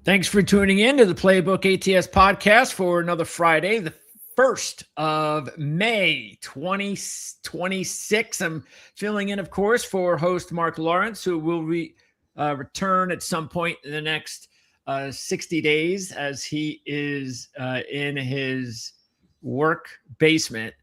Thanks for tuning in to the Playbook ATS Podcast for another Friday, the 1st of May, 2026. I'm filling in, of course, for host Mark Lawrence, who will return at some point in the next 60 days as he is in his work basement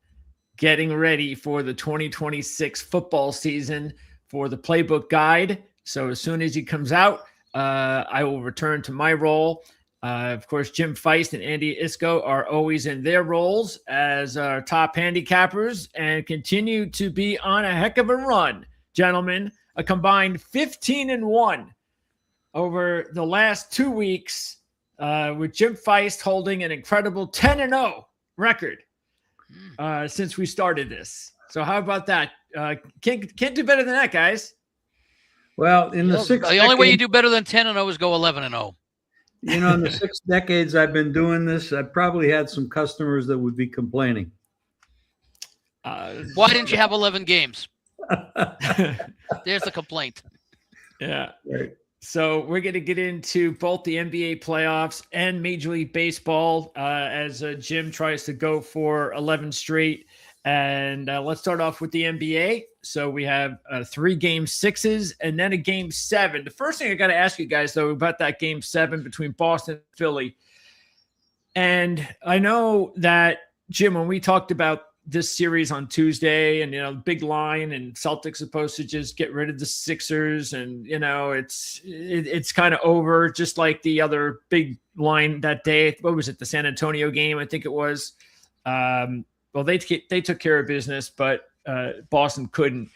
getting ready for the 2026 football season for the Playbook Guide. So as soon as he comes out, I will return to my role. Of course, Jim Feist and Andy Iskoe are always in their roles as our top handicappers and continue to be on a heck of a run, gentlemen. A combined 15-1 over the last 2 weeks, with Jim Feist holding an incredible 10-0 record since we started this. So how about that? Can't do better than that, guys. Well, in the the only way you do better than 10-0 is go 11-0. You know, in the 6 decades I've been doing this, I probably had some customers that would be complaining. Why didn't you have 11 games? There's the complaint. Yeah. Right. So we're going to get into both the NBA playoffs and Major League Baseball as Jim tries to go for 11 straight. And let's start off with the NBA. So we have 3 game 6s and then a game 7. The first thing I got to ask you guys, though, about that game 7 between Boston and Philly. And I know that, Jim, when we talked about this series on Tuesday and, big line and Celtics supposed to just get rid of the Sixers and, it's kind of over, just like the other big line that day. What was it? The San Antonio game, I think it was. Well, they took care of business, but Boston couldn't.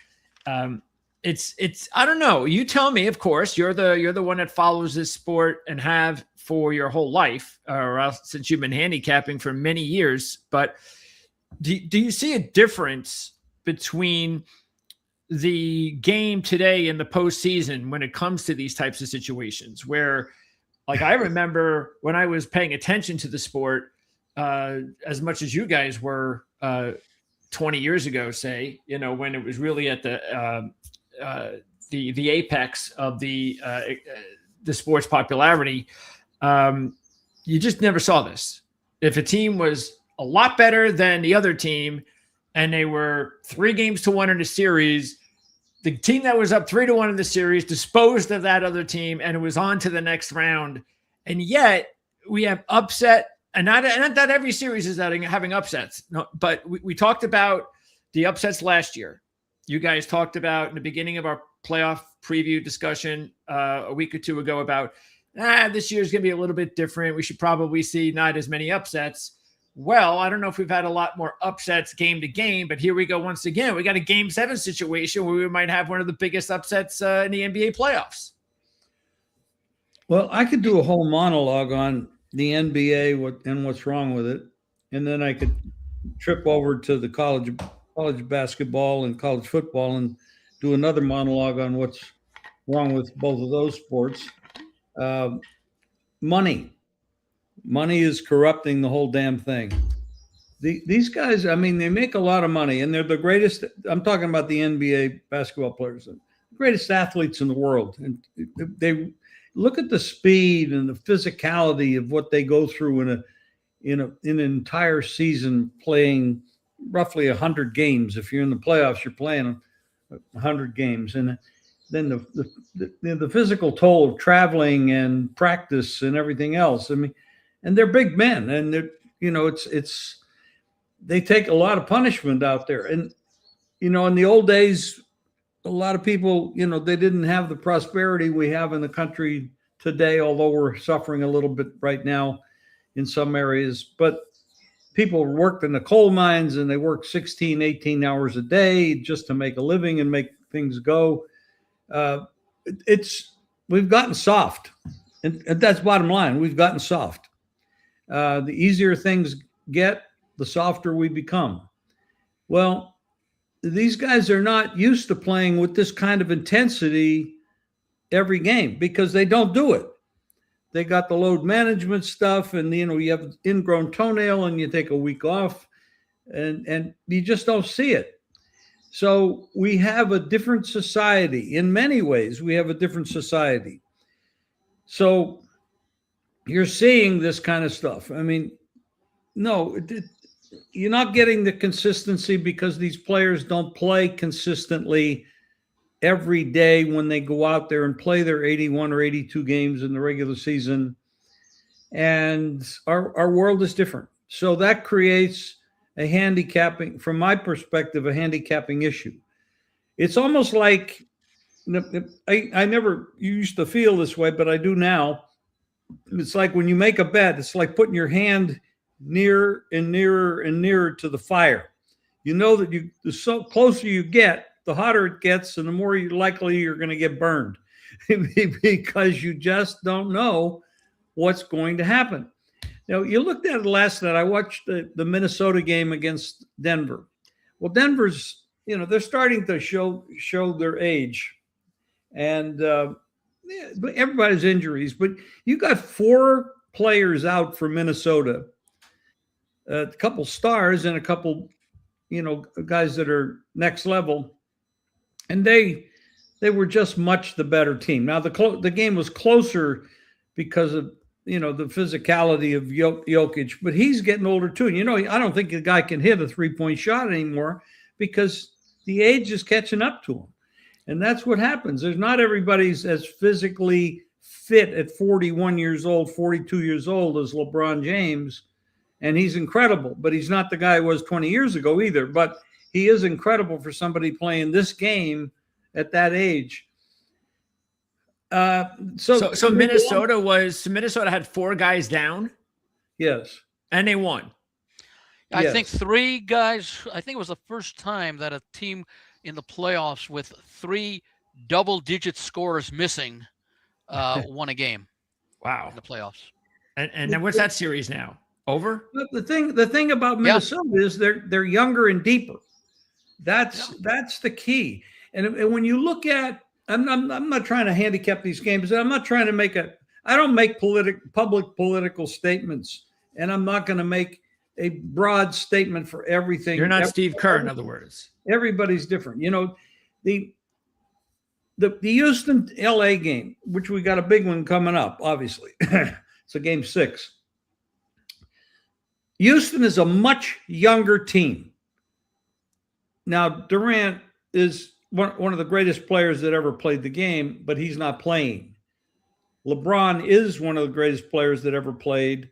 It's I don't know. You tell me. Of course, you're the one that follows this sport and have for your whole life, or else since you've been handicapping for many years. But do you see a difference between the game today and the postseason when it comes to these types of situations? Where, like, I remember when I was paying attention to the sport as much as you guys were 20 years ago, say, when it was really at the apex of the sport's popularity, you just never saw this. If a team was a lot better than the other team and they were 3-1 in the series, the team that was up 3-1 in the series disposed of that other team and it was on to the next round. And yet we have upset. And not that every series is having upsets, no, but we talked about the upsets last year. You guys talked about in the beginning of our playoff preview discussion a week or two ago about this year's going to be a little bit different. We should probably see not as many upsets. Well, I don't know if we've had a lot more upsets game to game, but here we go once again. We got a game 7 situation where we might have one of the biggest upsets in the NBA playoffs. Well, I could do a whole monologue on the NBA and what's wrong with it, and then I could trip over to the college basketball and college football and do another monologue on what's wrong with both of those sports. Money is corrupting the whole damn thing. These guys, I mean, they make a lot of money, and they're the greatest. I'm talking about the NBA basketball players, the greatest athletes in the world, and they look at the speed and the physicality of what they go through in an entire season, playing roughly 100 games. If you're in the playoffs, you're playing 100 games, and then the physical toll of traveling and practice and everything else. I mean, and they're big men, and they're they take a lot of punishment out there. And in the old days, a lot of people, they didn't have the prosperity we have in the country today, although we're suffering a little bit right now in some areas. But people worked in the coal mines and they worked 16, 18 hours a day just to make a living and make things go. We've gotten soft. And that's bottom line. We've gotten soft. The easier things get, the softer we become. Well, these guys are not used to playing with this kind of intensity every game because they don't do it. They got the load management stuff, and you have ingrown toenail and you take a week off, and you just don't see it. So we have a different society. In many ways, we have a different society. So you're seeing this kind of stuff. I mean, no, you're not getting the consistency because these players don't play consistently every day when they go out there and play their 81 or 82 games in the regular season. And our world is different. So that creates a handicapping, from my perspective, a handicapping issue. It's almost like, I never used to feel this way, but I do now. It's like when you make a bet, it's like putting your hand near and nearer and nearer to the fire. You know that the so closer you get, the hotter it gets, and the more likely you're going to get burned because you just don't know what's going to happen. Now, you looked at it last night. I watched the Minnesota game against Denver. Well, Denver's, they're starting to show their age. And but everybody's injuries. But you got 4 players out for Minnesota, a couple stars and a couple, guys that are next level. And they were just much the better team. Now, the game was closer because of, the physicality of Jokic, but he's getting older too. And, I don't think the guy can hit a 3-point shot anymore because the age is catching up to him. And that's what happens. There's not everybody's as physically fit at 41 years old, 42 years old as LeBron James. And he's incredible, but he's not the guy he was 20 years ago either. But he is incredible for somebody playing this game at that age. So Minnesota had 4 guys down. Yes. And they won. I think 3 guys, I think it was the first time that a team in the playoffs with 3 double-digit scorers missing won a game. Wow. In the playoffs. And then what's that series now? Over? The thing about Minnesota is they're younger and deeper. That's the key. And when you look at, I'm not trying to handicap these games. I'm not trying to I don't make public political statements, and I'm not going to make a broad statement for everything. You're not Steve Kerr, in other words. Everybody's different. The Houston LA game, which we got a big one coming up, obviously. It's a game 6. Houston is a much younger team. Now, Durant is one of the greatest players that ever played the game, but he's not playing. LeBron is one of the greatest players that ever played,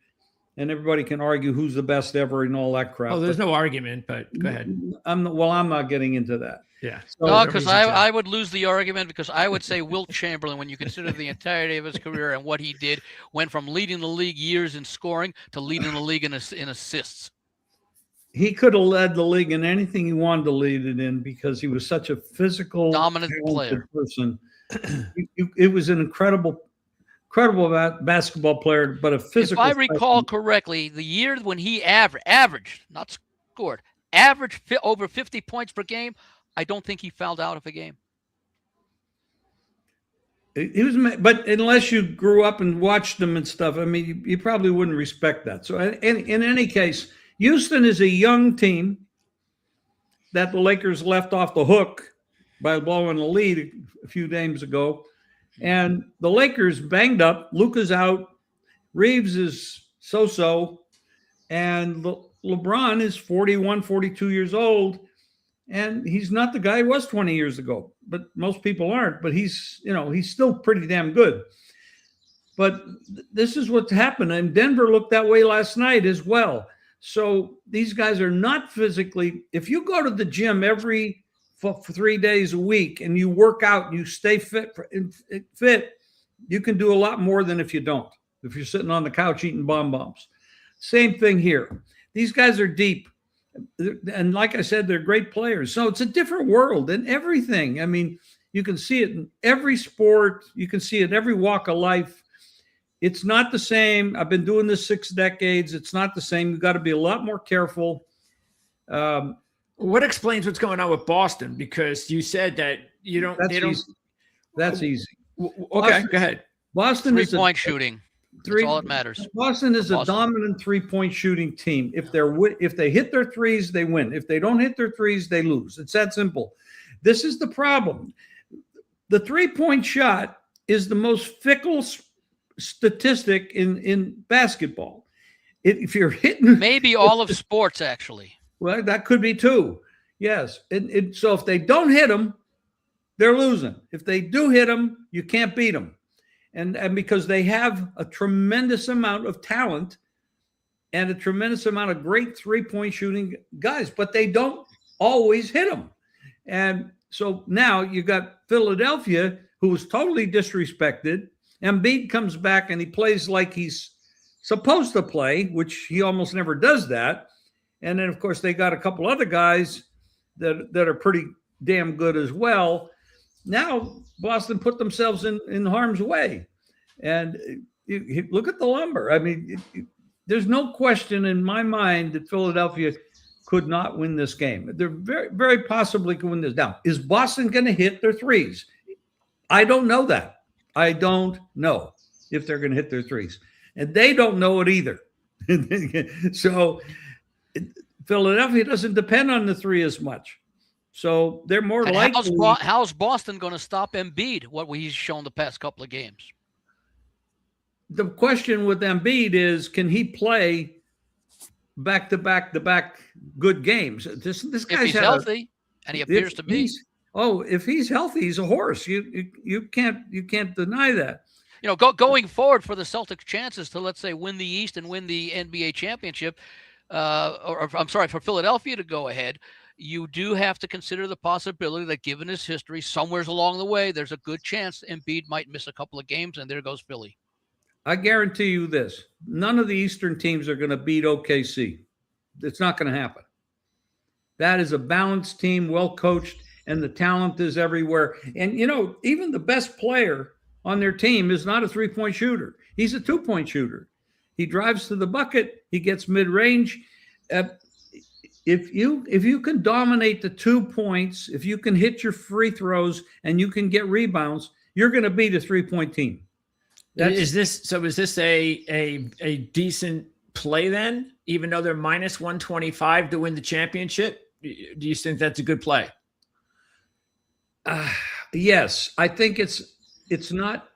and everybody can argue who's the best ever and all that crap. Oh, there's no argument, but go ahead. I'm not getting into that. Yeah. No, because I would lose the argument because I would say Wilt Chamberlain, when you consider the entirety of his career and what he did, went from leading the league years in scoring to leading the league in assists. He could have led the league in anything he wanted to lead it in because he was such a physical, dominant player. Person. It was an incredible basketball player, but a physical. If I recall correctly, the year when he averaged, not scored, averaged over 50 points per game, I don't think he fouled out of a game. He was, but unless you grew up and watched him and stuff, I mean, you probably wouldn't respect that. So, in any case, Houston is a young team that the Lakers left off the hook by blowing the lead a few games ago. And the Lakers banged up. Luka's out. Reeves is so-so. And LeBron is 41, 42 years old. And he's not the guy he was 20 years ago. But most people aren't. But he's still pretty damn good. But this is what's happened. And Denver looked that way last night as well. So these guys are not physically. If you go to the gym for 3 days a week and you work out and you stay fit, you can do a lot more than if you don't. If you're sitting on the couch eating bonbons. Same thing here. These guys are deep. And like I said, they're great players. So it's a different world and everything. I mean, you can see it in every sport. You can see it in every walk of life. It's not the same. I've been doing this 6 decades. It's not the same. You've got to be a lot more careful. What explains what's going on with Boston? Because you said that you don't. That's easy. Okay, go ahead. Boston is 3-point shooting. That's all that matters. Boston is a dominant 3-point shooting team. If they hit their threes, they win. If they don't hit their threes, they lose. It's that simple. This is the problem. The 3-point shot is the most fickle statistic in basketball. If you're hitting, maybe all of sports, actually. well, that could be too. Yes. And so if they don't hit them, they're losing. If they do hit them, you can't beat them. And because they have a tremendous amount of talent and a tremendous amount of great three-point shooting guys, but they don't always hit them. And so now you got Philadelphia, who was totally disrespected. Embiid comes back and he plays like he's supposed to play, which he almost never does that. And then, of course, they got a couple other guys that are pretty damn good as well. Now, Boston put themselves in harm's way. And you look at the lumber. I mean, there's no question in my mind that Philadelphia could not win this game. They're very, very possibly could win this. Now, is Boston going to hit their threes? I don't know that. I don't know if they're going to hit their threes. And they don't know it either. So Philadelphia doesn't depend on the three as much. So they're more likely. How's Boston going to stop Embiid, what he's shown the past couple of games? The question with Embiid is, can he play back-to-back good games? This guy's if he's healthy, and he appears to be. If he's healthy, he's a horse. You can't deny that. You know, going forward for the Celtics' chances to, let's say, win the East and win the NBA championship, or I'm sorry, for Philadelphia to go ahead, you do have to consider the possibility that, given his history, somewhere along the way, there's a good chance Embiid might miss a couple of games, and there goes Philly. I guarantee you this. None of the Eastern teams are going to beat OKC. It's not going to happen. That is a balanced team, well coached, and the talent is everywhere. And, you know, even the best player on their team is not a three-point shooter. He's a two-point shooter. He drives to the bucket. He gets mid-range. If you can dominate the 2 points, if you can hit your free throws and you can get rebounds, you're going to beat a three-point team. Is this a decent play then, even though they're minus 125 to win the championship? Do you think that's a good play? Yes, I think it's not.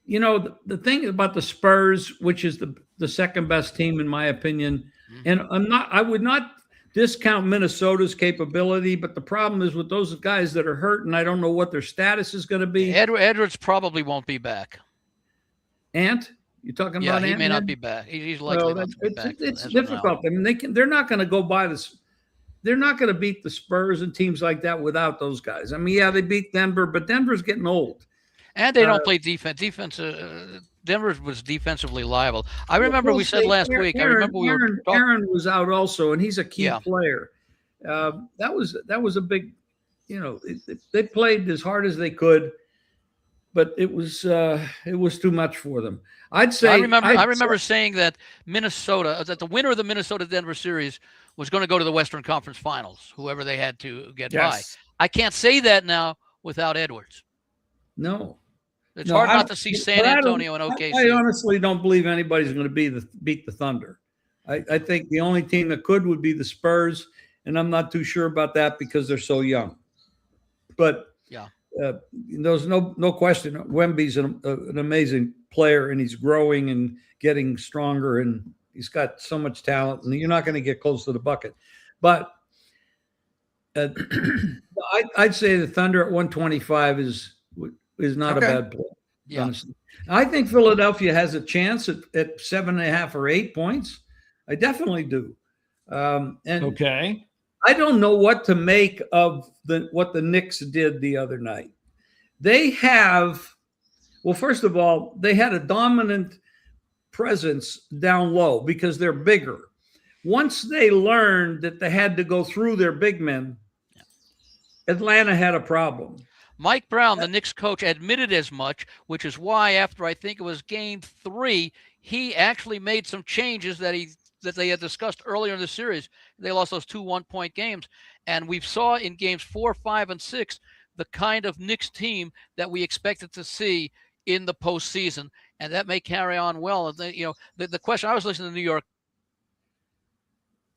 You know, the thing about the Spurs, which is the second best team in my opinion, and I would not discount Minnesota's capability, but the problem is with those guys that are hurt, and I don't know what their status is going to be. Edwards probably won't be back. Ant? You're talking about Ant? Yeah, he may not be back. He's likely not to be back. It's difficult. I mean, they're not going to go by this. They're not going to beat the Spurs and teams like that without those guys. I mean, yeah, they beat Denver, but Denver's getting old. And they don't play defense. Denver was defensively liable. I remember we said last week. Aaron was out also, and he's a key player. That was a big, you know, they played as hard as they could, but it was too much for them. I'd say. I remember saying that the winner of the Minnesota-Denver series was going to go to the Western Conference Finals, whoever they had to get by. I can't say that now without Edwards. No. It's hard not to see San Antonio and OKC. I honestly don't believe anybody's going to beat the Thunder. I think the only team that could would be the Spurs, and I'm not too sure about that because they're so young. But there's no question. Wemby's an amazing player, and he's growing and getting stronger, and he's got so much talent, and you're not going to get close to the bucket. But I'd say the Thunder at 125 is not a bad play. Yeah. Honestly. I think Philadelphia has a chance at 7.5 or 8 points. I definitely do. Okay. I don't know what to make of what the Knicks did the other night. First of all, they had a dominant presence down low because they're bigger. Once they learned that they had to go through their big men, Atlanta had a problem. Mike Brown, the Knicks coach, admitted as much, which is why after I think it was game 3, he actually made some changes that they had discussed earlier in the series. They lost those 2 one-point games. And we saw in games 4, 5, and 6 the kind of Knicks team that we expected to see in the postseason. And that may carry on well. And the question, I was listening to New York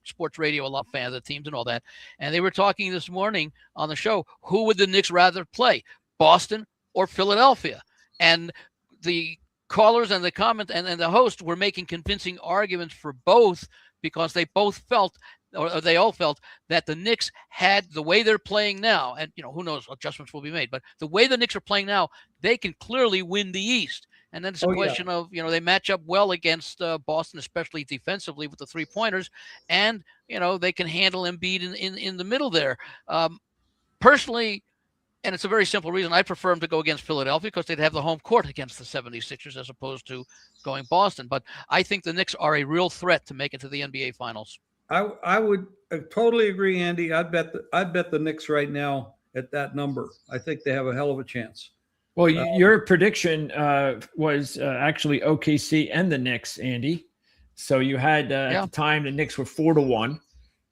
sports radio, a lot of fans of the teams and all that. And they were talking this morning on the show, who would the Knicks rather play, Boston or Philadelphia? And the callers and the comment and the host were making convincing arguments for both, because they both felt, or they all felt, that the Knicks had, the way they're playing now, and who knows, adjustments will be made, but the way the Knicks are playing now, they can clearly win the East. And then it's a question of, they match up well against Boston, especially defensively with the 3-pointers, and they can handle Embiid in the middle there. Personally, and it's a very simple reason, I prefer them to go against Philadelphia, because they'd have the home court against the 76ers as opposed to going Boston. But I think the Knicks are a real threat to make it to the NBA Finals. I would totally agree, Andy. I'd bet the Knicks right now at that number. I think they have a hell of a chance. Well, your prediction was actually OKC and the Knicks, Andy. So you had at the time the Knicks were 4-1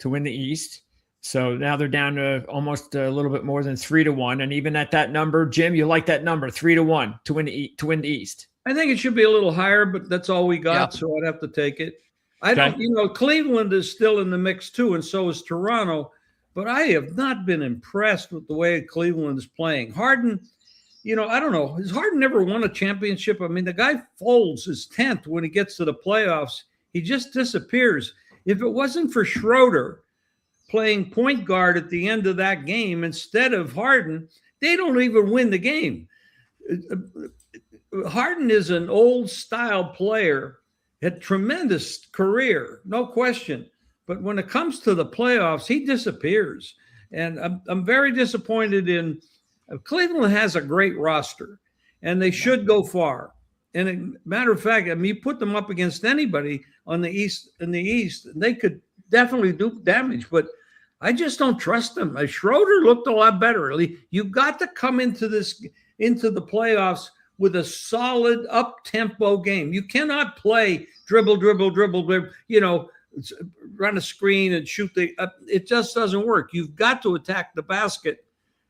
to win the East. So now they're down to almost a little bit more than 3-1. And even at that number, Jim, you like that number, 3-1 to win the East. I think it should be a little higher, but that's all we got. So I'd have to take it. I don't, Cleveland is still in the mix too, and so is Toronto. But I have not been impressed with the way Cleveland is playing. Harden, I don't know. Has Harden never won a championship? I mean, the guy folds his 10th when he gets to the playoffs. He just disappears. If it wasn't for Schroeder playing point guard at the end of that game instead of Harden, they don't even win the game. Harden is an old style player, had tremendous career, no question. But when it comes to the playoffs, he disappears. And I'm very disappointed in Cleveland. Has a great roster, and they should go far. And a matter of fact, I mean, you put them up against anybody in the East, and they could definitely do damage. But I just don't trust them. Schroeder looked a lot better. You've got to come into the playoffs with a solid up-tempo game. You cannot play dribble, run a screen and shoot it just doesn't work. You've got to attack the basket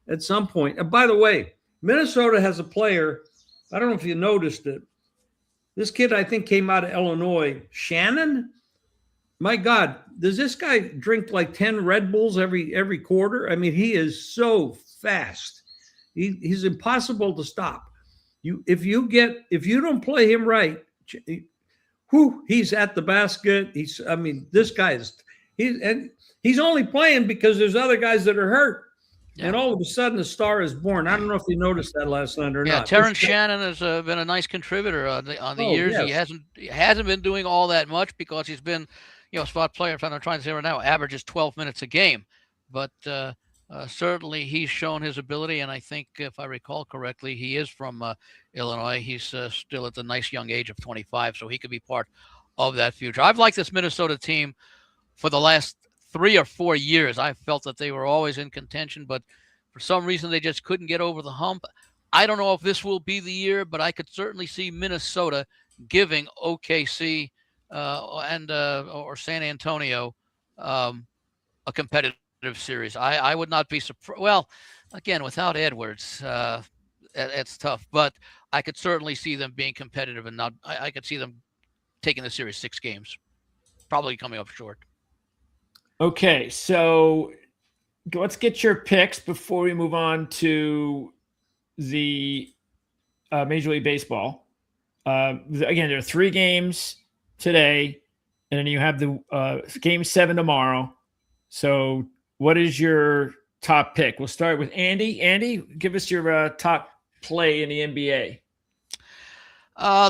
at some point. And by the way, Minnesota has a player, I don't know if you noticed it. This kid, I think, came out of Illinois, Shannon. My God, does this guy drink like 10 Red Bulls every quarter? I mean, he is so fast. He's impossible to stop. If you don't play him right, he's at the basket. This guy he's only playing because there's other guys that are hurt. Yeah. And all of a sudden, a star is born. I don't know if you noticed that last night or not. Yeah, Terrence Shannon has been a nice contributor on the years. Yes. He hasn't been doing all that much because he's been, spot player. I'm trying to say right now, averages 12 minutes a game. But certainly he's shown his ability, and I think, if I recall correctly, he is from Illinois. He's still at the nice young age of 25, so he could be part of that future. I've liked this Minnesota team for the last 3 or 4 years. I felt that they were always in contention, but for some reason they just couldn't get over the hump. I don't know if this will be the year, but I could certainly see Minnesota giving OKC or San Antonio a competitive series. I would not be surprised. Well, again, without Edwards, it's tough, but I could certainly see them being competitive, and I could see them taking the series 6 games, probably coming up short. Okay, so let's get your picks before we move on to the Major League Baseball. Again, there are 3 games today, and then you have the Game 7 tomorrow. So what is your top pick? We'll start with Andy. Andy, give us your top play in the NBA.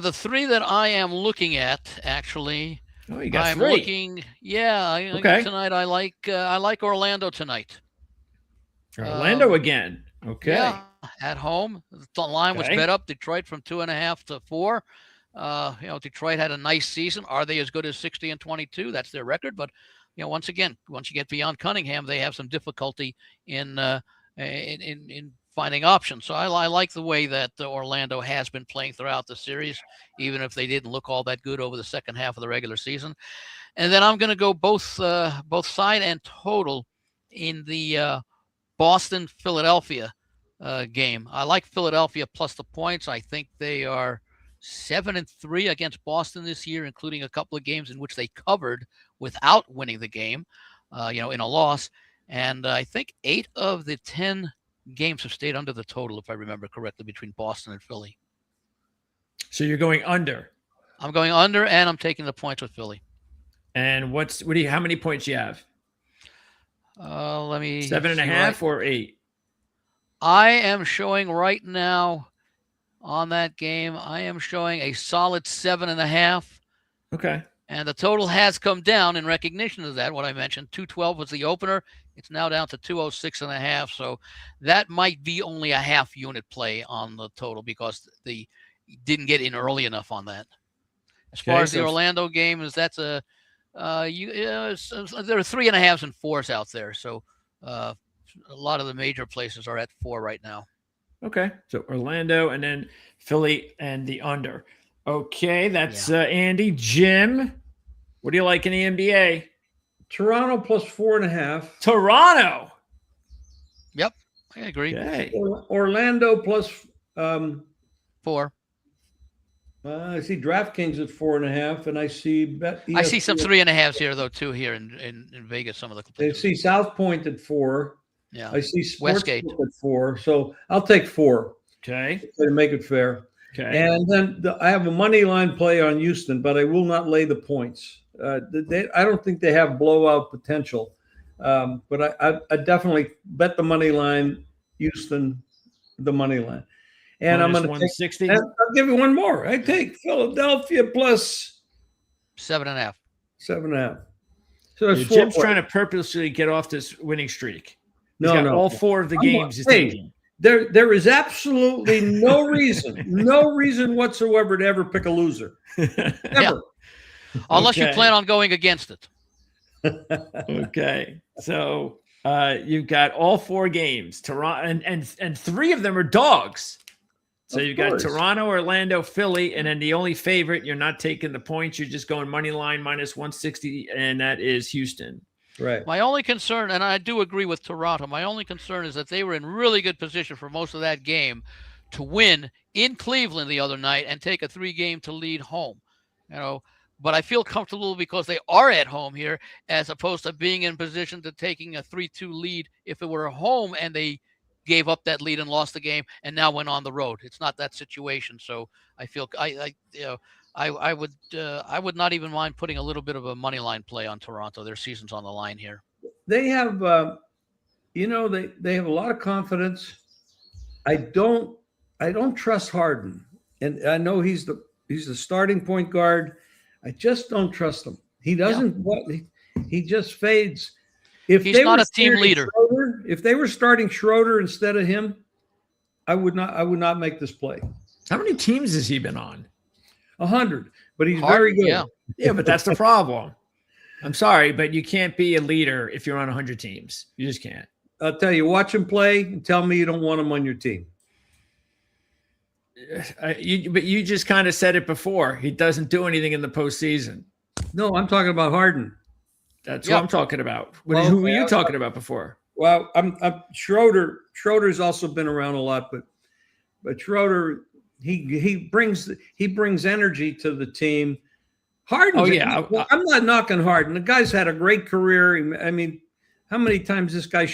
The 3 that I am looking at, actually. Oh, you got I'm 3. looking. Yeah, okay. Tonight I like Orlando tonight. Orlando again. Okay. Yeah, at home. The line was bet up. Detroit from 2.5 to 4. Detroit had a nice season. Are they as good as 60-22? That's their record. But once again, once you get beyond Cunningham, they have some difficulty in finding options. So I like the way that Orlando has been playing throughout the series, even if they didn't look all that good over the second half of the regular season. And then I'm going to go both side and total in the Boston-Philadelphia game. I like Philadelphia plus the points. I think they are 7-3 against Boston this year, including a couple of games in which they covered without winning the game, in a loss. And I think 8 of the 10 games have stayed under the total, if I remember correctly, between Boston and Philly. So you're going under. I'm going under, and I'm taking the points with Philly. And how many points you have? Let me 7.5 or 8? I am showing right now on that game, I am showing a solid 7.5. Okay. And the total has come down in recognition of that. What I mentioned, 212 was the opener. It's now down to 206.5. So that might be only a half unit play on the total because they didn't get in early enough on that. As far as the Orlando game is, that's there are 3.5s and 4s out there. So a lot of the major places are at 4 right now. Okay. So Orlando and then Philly and the under. Okay. That's Andy. Jim, what do you like in the NBA? Toronto plus 4.5. Toronto. Yep. I agree. Okay. Orlando plus 4. I see DraftKings at 4.5, and I see I see some 3.5s here though too here in Vegas. Some of the I see South Point at 4. Yeah, I see Westgate at 4. So I'll take 4. Okay, to make it fair. Okay, and then I have a money line play on Houston, but I will not lay the points. I don't think they have blowout potential, but I definitely bet the money line Houston, the money line. And minus I'm going to 160. I'll give you one more. I take Philadelphia plus 7.5. 7.5. So Jim's trying to purposely get off this winning streak. He's got all 4 of the games he's taking. There is absolutely no reason whatsoever to ever pick a loser. Ever. Yeah. Unless you plan on going against it. Okay. So you've got all 4 games. Toronto and 3 of them are dogs. So you've got Toronto, Orlando, Philly, and then the only favorite, you're not taking the points. You're just going money line minus 160, and that is Houston. Right. My only concern, and I do agree with Toronto, my only concern is that they were in really good position for most of that game to win in Cleveland the other night and take a 3-game to lead home. But I feel comfortable because they are at home here as opposed to being in position to taking a 3-2 lead if it were a home and they gave up that lead and lost the game and now went on the road. It's not that situation. So I feel I would not even mind putting a little bit of a money line play on Toronto. Their season's on the line here. They have, they have a lot of confidence. I don't trust Harden, and I know he's the starting point guard. I just don't trust him. He doesn't. He just fades. If he's not a team leader. If they were starting Schroeder instead of him, I would not make this play. How many teams has he been on? 100, but he's very good. Yeah, but that's the problem. I'm sorry, but you can't be a leader if you're on 100 teams. You just can't. I'll tell you, watch him play and tell me you don't want him on your team. But you just kind of said it before. He doesn't do anything in the postseason. No, I'm talking about Harden. That's what I'm talking about. Who were you talking about before? Well, I'm Schroeder. Schroeder's also been around a lot, but Schroeder he brings energy to the team. Harden. Oh yeah, I'm not knocking Harden. The guy's had a great career. I mean, how many times this guy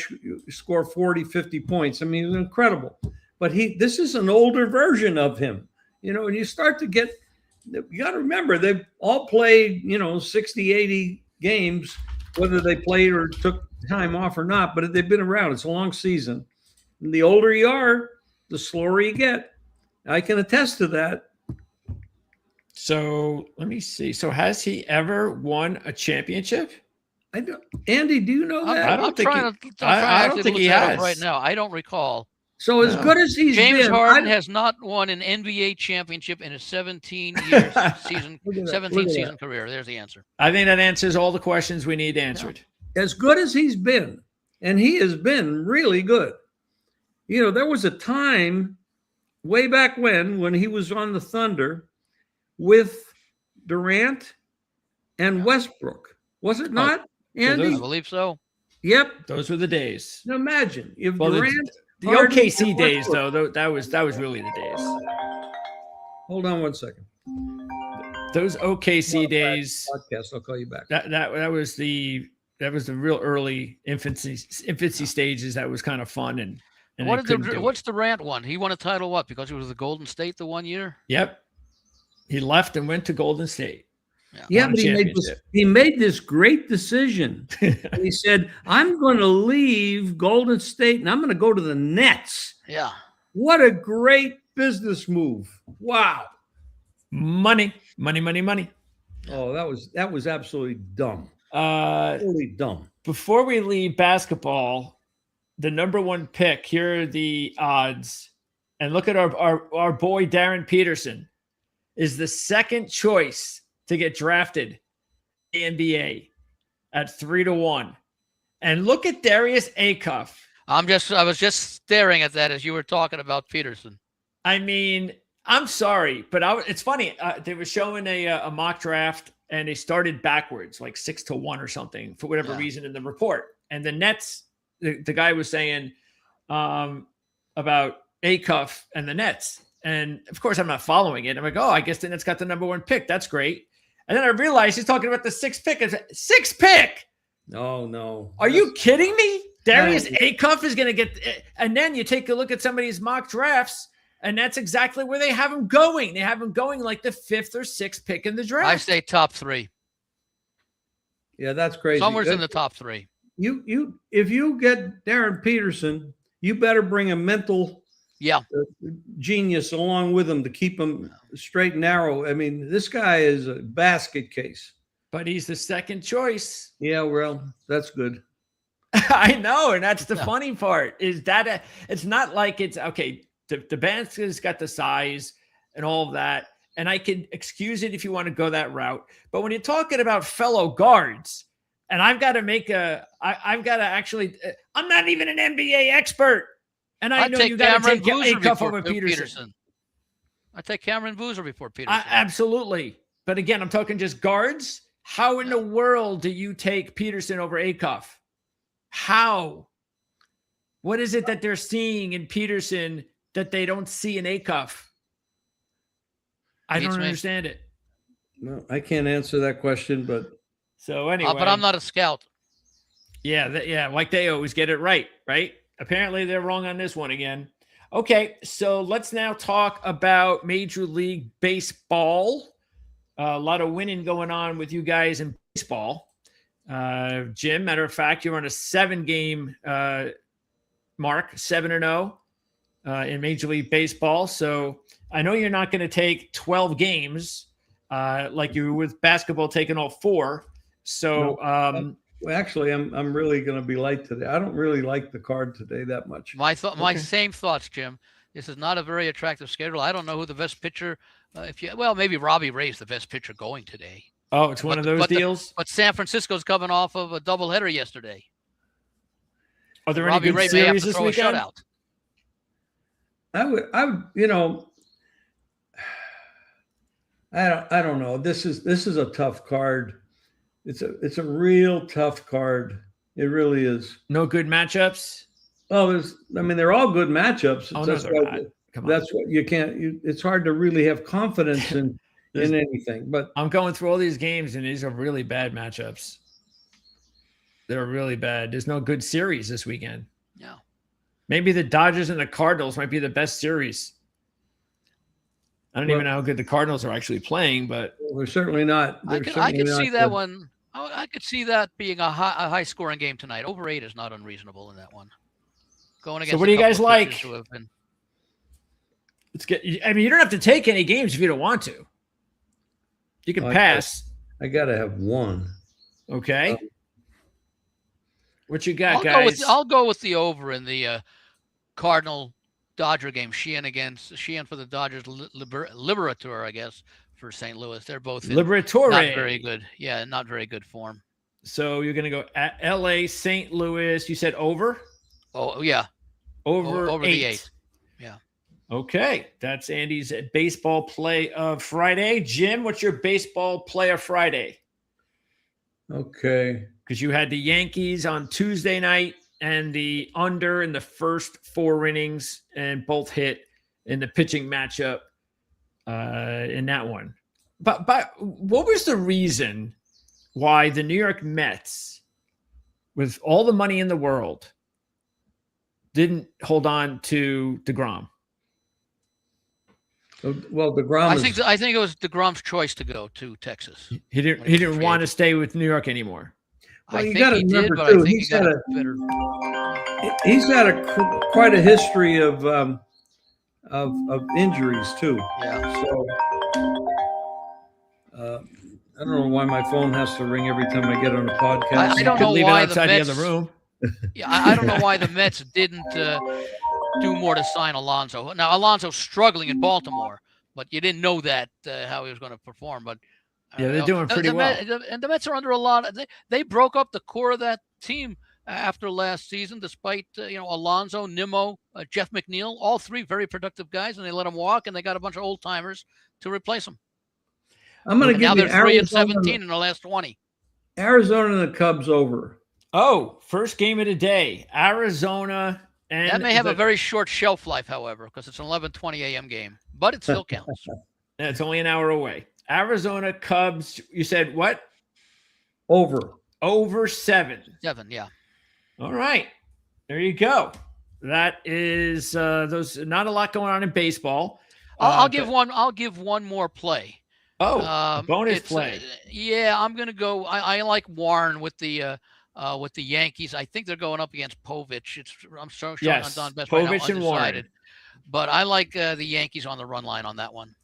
scored 40, 50 points? I mean, it was incredible. But this is an older version of him. And you start to get. You got to remember they've all played 60, 80 games, whether they played or took time off or not, but they've been around. It's a long season. And the older you are, the slower you get. I can attest to that. So let me see. So has he ever won a championship? I don't. Andy, do you know that? I don't think he has right now. I don't recall. So as good as he's James been, Harden has not won an NBA championship in his 17 season career. There's the answer. I think that answers all the questions we need answered. As good as he's been, and he has been really good. There was a time way back when he was on the Thunder with Durant and Westbrook. Was it not, Andy? I believe so. Yep. Those were the days. Now imagine if Durant. The OKC days, though, that was really the days. Hold on one second. Those OKC days. Podcast. I'll call you back. That was the real early infancy stages. That was kind of fun and what's Durant one? He won a title because he was the Golden State the one year. Yep. He left and went to Golden State. Yeah, Won a but he made this great decision. He said, I'm going to leave Golden State and I'm going to go to the Nets. Yeah. What a great business move. Wow. Money, money, money, money. Oh, that was absolutely dumb. Totally dumb. Before we leave basketball, the number one pick, here are the odds. And look at our boy Darren Peterson is the second choice to get drafted in the NBA at 3-1. And look at Darius Acuff. I was just staring at that as you were talking about Peterson. I mean, I'm sorry, but it's funny. They were showing a mock draft and they started backwards, like 6-1 or something for whatever reason in the report. And the Nets, the guy was saying about Acuff and the Nets. And of course, I'm not following it. I'm like, oh, I guess the Nets got the number one pick. That's great. And then I realized he's talking about the sixth pick. Sixth pick? No. Are you kidding me? Darius Acuff is going to get – and then you take a look at some of these mock drafts, and that's exactly where they have him going. They have him going like the fifth or sixth pick in the draft. I say top 3. Yeah, that's crazy. Somewhere's in the top 3. If you get Darren Peterson, you better bring a mental genius along with him to keep him straight and narrow. I mean, this guy is a basket case. But he's the second choice. Yeah, well, that's good. I know, and that's the funny part is that it's not like it's okay. The basket's got the size and all of that, and I can excuse it if you want to go that route. But when you're talking about fellow guards, and I've got to actually, I'm not even an NBA expert, and I know you got to take Acuff over Peterson. I take Cameron Boozer before Peterson. Absolutely, but again, I'm talking just guards. How in the world do you take Peterson over Acuff? How? What is it that they're seeing in Peterson that they don't see in Acuff? I don't understand it. No, I can't answer that question, but so anyway. But I'm not a scout. Yeah, like they always get it right? Apparently they're wrong on this one again. Okay, so let's now talk about Major League Baseball. A lot of winning going on with you guys in baseball. Jim, matter of fact, you're on a 7-game mark, 7-0 in Major League Baseball. So I know you're not going to take 12 games like you were with basketball taking all 4. So well, actually, I'm really going to be light today. I don't really like the card today that much. My same thoughts, Jim. This is not a very attractive schedule. I don't know who the best pitcher. Maybe Robbie Ray's the best pitcher going today. Oh, it's one of those deals. But San Francisco's coming off of a doubleheader yesterday. Are there any good series this weekend? I would, I don't know. This is a tough card. It's a real tough card. It really is. No good matchups. Oh, they're all good matchups. Oh, no, they're not. Come on. That's what you can't. It's hard to really have confidence in anything. But I'm going through all these games, and these are really bad matchups. They're really bad. There's no good series this weekend. No. Maybe the Dodgers and the Cardinals might be the best series. I don't even know how good the Cardinals are actually playing, but we're certainly not. I could see that one. I could see that being a high scoring game tonight. Over 8 is not unreasonable in that one. Going against. So what do you guys like? Let's get. I mean, you don't have to take any games if you don't want to. You can pass. I gotta have one. Okay. What you got, guys? I'll go with the over in the Cardinal Dodger game. Sheehan for the Dodgers. Liberator, I guess, for St. Louis. They're both Liberator. Not very good. Yeah, not very good form. So you're gonna go at L.A. St. Louis. You said over. Oh yeah. Over the 8. Yeah. Okay, that's Andy's baseball play of Friday. Jim, what's your baseball play of Friday? Okay. Because you had the Yankees on Tuesday night and the under in the first 4 innings, and both hit in the pitching matchup in that one. But what was the reason why the New York Mets, with all the money in the world, didn't hold on to DeGrom? Well, DeGrom I think it was DeGrom's choice to go to Texas. He didn't want to stay with New York anymore. Well, I you think gotta he did, remember, but too, I think he he's got got a better. He's had quite a history of injuries too. Yeah. So I don't know why my phone has to ring every time I get on a podcast. I don't Could know leave why it outside the the Mets. other room. Yeah, I don't know why the Mets didn't do more to sign Alonso. Now Alonso's struggling in Baltimore, but you didn't know that how he was going to perform. But Yeah, they're doing pretty well. And the Mets are under a lot. They broke up the core of that team after last season, despite Alonso, Nimmo, Jeff McNeil, all three very productive guys, and they let them walk, and they got a bunch of old timers to replace them. I'm going to give now you they're 3-17 in the last 20. Arizona and the Cubs over. Oh, first game of the day, Arizona. And that may have a very short shelf life, however, because it's an 11:20 a.m. game, but it still counts. It's only an hour away. Arizona Cubs. You said what? Over 7. 7, yeah. All right, there you go. That is those. Not a lot going on in baseball. I'll give one more play. Bonus play. Yeah, I'm gonna go. I like Warren with the Yankees. I think they're going up against Povich. I'm so sure Yes, on Don Best Povich right now, and Warren. But I like the Yankees on the run line on that one.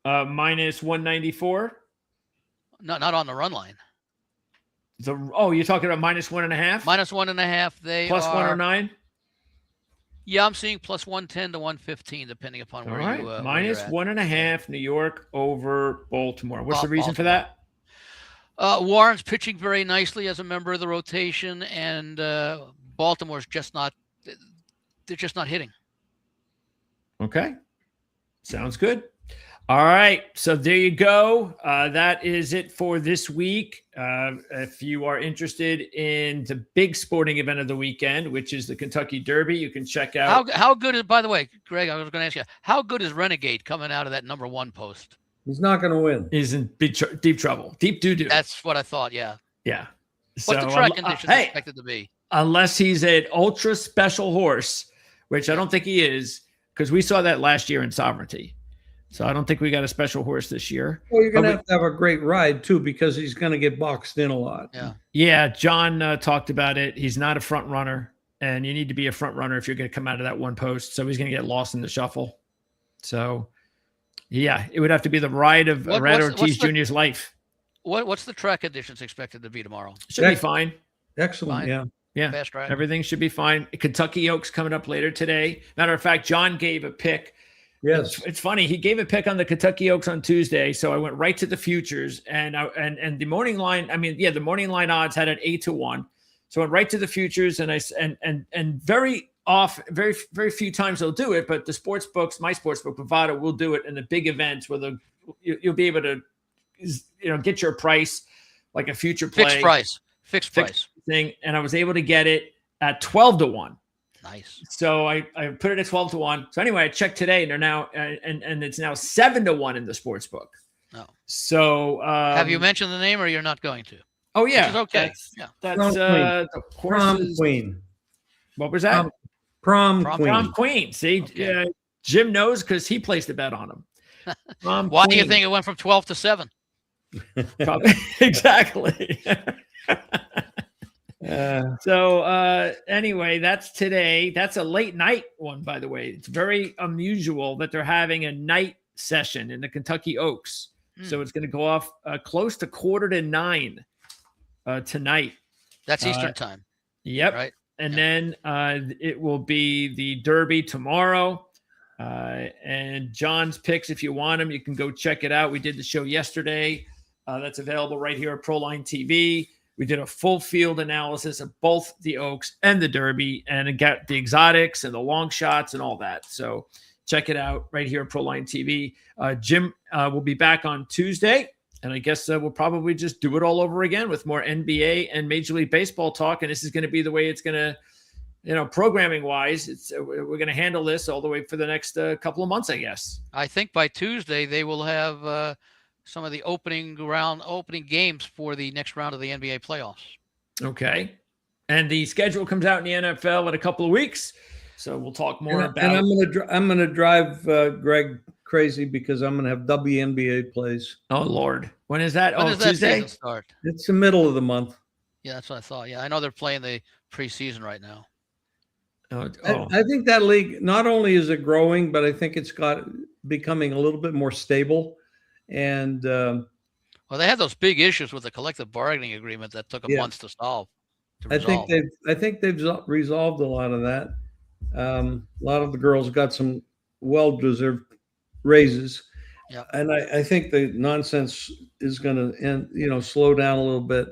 Minus 194. No, not on the run line. You're talking about minus 1.5. Minus 1.5. They plus are 109. Yeah, I'm seeing plus 110 to 115, depending upon where you. Minus 1.5. New York over Baltimore. What's the reason Baltimore. for that? Warren's pitching very nicely as a member of the rotation, and Baltimore's just not. They're just not hitting. Okay, sounds good. All right, so there you go. That is it for this week. If you are interested in the big sporting event of the weekend, which is the Kentucky Derby, you can check out. How good is? By the way, Greg, I was going to ask you, how good is Renegade coming out of that number 1 post? He's not going to win. He's in deep trouble. Deep doo-doo. That's what I thought, yeah. Yeah. What's the track conditions expected to be? Unless he's an ultra special horse, which I don't think he is, because we saw that last year in Sovereignty. So I don't think we got a special horse this year. Well, you're going to have a great ride, too, because he's going to get boxed in a lot. Yeah, John talked about it. He's not a front runner, and you need to be a front runner if you're going to come out of that 1 post. So he's going to get lost in the shuffle. So, yeah, it would have to be the ride of Red Ortiz Jr.'s life. What's the track conditions expected to be tomorrow? Should be fine. Excellent, fine. Yeah. Fast ride. Everything should be fine. Kentucky Oaks coming up later today. Matter of fact, John gave a pick. Yes, it's funny. He gave a pick on the Kentucky Oaks on Tuesday, so I went right to the futures and the morning line. I mean, the morning line odds had it 8-1, so I went right to the futures and very few times they'll do it, but the sports books, my sports book Bovada, will do it in the big events where you'll be able to get your price like a future play fixed price thing, and I was able to get it at 12-1. Nice. So I put it at 12-1. So anyway, I checked today, and they're now and it's now 7-1 in the sports book. Oh. So have you mentioned the name, or you're not going to? Oh yeah, which is okay. That's the Prom Queen. What was that? Prom Queen. See, okay. Jim knows because he placed a bet on him. Why do you think it went from 12 to 7? Exactly. Anyway, that's today. That's a late night one, by the way. It's very unusual that they're having a night session in the Kentucky Oaks. So it's going to go off close to 8:45 tonight. That's Eastern time. Yep. Right. And then it will be the Derby tomorrow. And John's picks, if you want them, you can go check it out. We did the show yesterday. That's available right here at Proline TV. We did a full field analysis of both the Oaks and the Derby, and it got the exotics and the long shots and all that. So check it out right here at Proline TV. Jim will be back on Tuesday, and I guess we'll probably just do it all over again with more NBA and Major League Baseball talk. And this is going to be the way it's going to, programming wise, we're going to handle this all the way for the next couple of months, I guess. I think by Tuesday they will have some of the opening games for the next round of the NBA playoffs. Okay. And the schedule comes out in the NFL in a couple of weeks. So we'll talk more about. And I'm going to drive Greg crazy because I'm going to have WNBA plays. Oh Lord, when is that? When Oh, does that Tuesday. season start? It's the middle of the month. Yeah, that's what I thought. Yeah, I know they're playing the preseason right now. Oh, I think that league, not only is it growing, but I think it's becoming a little bit more stable. And well, they had those big issues with the collective bargaining agreement that took Yeah. months to solve. I think they've resolved a lot of that. A lot of the girls got some well-deserved raises. Yeah. And I think the nonsense is going to end, slow down a little bit.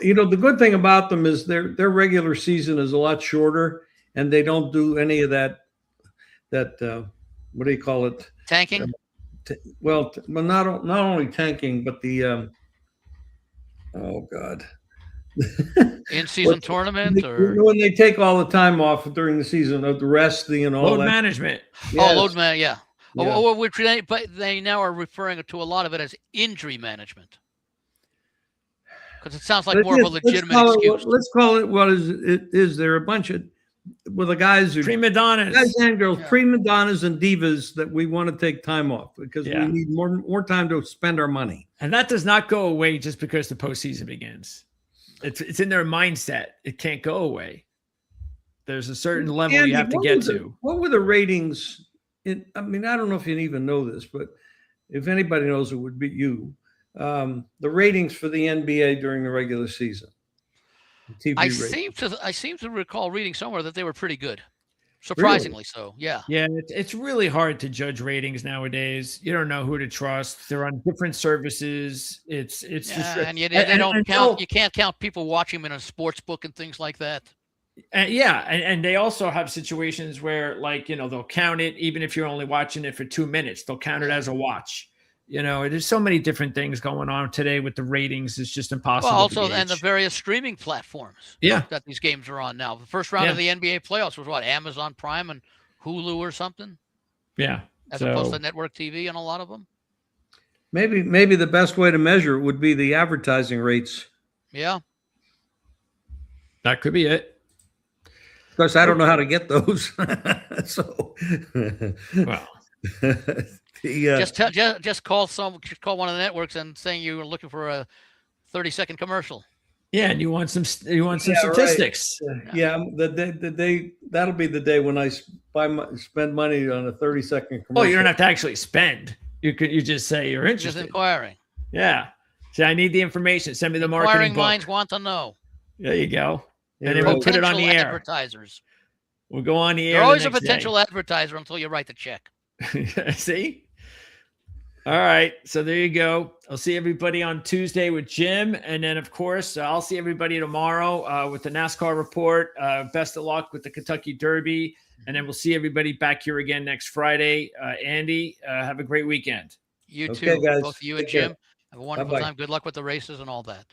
The good thing about them is their regular season is a lot shorter, and they don't do any of that what do you call it? Tanking? Well, not only tanking, but the oh God. In-season tournament, or when they take all the time off during the season of the rest, all load that management. Yes. load man, yeah. Yeah. But they now are referring to a lot of it as injury management, because it sounds like But more of a legitimate excuse. Let's call it what it is. There are a bunch of the guys who Prima donnas. guys and girls, Yeah. prima donnas and divas that we want to take time off because Yeah. we need more time to spend our money. And that does not go away just because the postseason begins. It's in their mindset. It can't go away. There's a certain level Andy, you have to what get were to. What were the ratings? I don't know if you even know this, but if anybody knows, it would be you. The ratings for the NBA during the regular season. The TV I seem to recall reading somewhere that they were pretty good, surprisingly so. Yeah. Yeah, it's really hard to judge ratings nowadays. You don't know who to trust. They're on different services. It's just And they don't count. You can't count people watching them in a sports book and things like that. And they also have situations where, they'll count it even if you're only watching it for 2 minutes. They'll count it as a watch. There's so many different things going on today with the ratings. It's just impossible. Well, also, and the various streaming platforms that these games are on now. The first round of the NBA playoffs was what, Amazon Prime and Hulu or something? Yeah. As opposed to network TV and a lot of them. Maybe the best way to measure it would be the advertising rates. Yeah. That could be it. Of course, I don't know how to get those. So, well, just call one of the networks and saying you were looking for a 30-second commercial. Yeah, and you want some statistics. Right. Yeah, the day that'll be the day when I spend money on a 30-second commercial. Oh, you don't have to actually spend. You just say you're interested. Just inquiring. Yeah. Say, I need the information. Send me the marketing Inquiring book. minds want to know. There you go. Yeah, And then we'll put it on the air. Advertisers. We'll go on the air. You're always a the next potential day. advertiser until you write the check. See? All right. So there you go. I'll see everybody on Tuesday with Jim. And then, of course, I'll see everybody tomorrow with the NASCAR report. Best of luck with the Kentucky Derby. And then we'll see everybody back here again next Friday. Andy, have a great weekend. You Okay, too. guys. Both you and Take care. Jim. Have a wonderful Bye-bye. time. Good luck with the races and all that.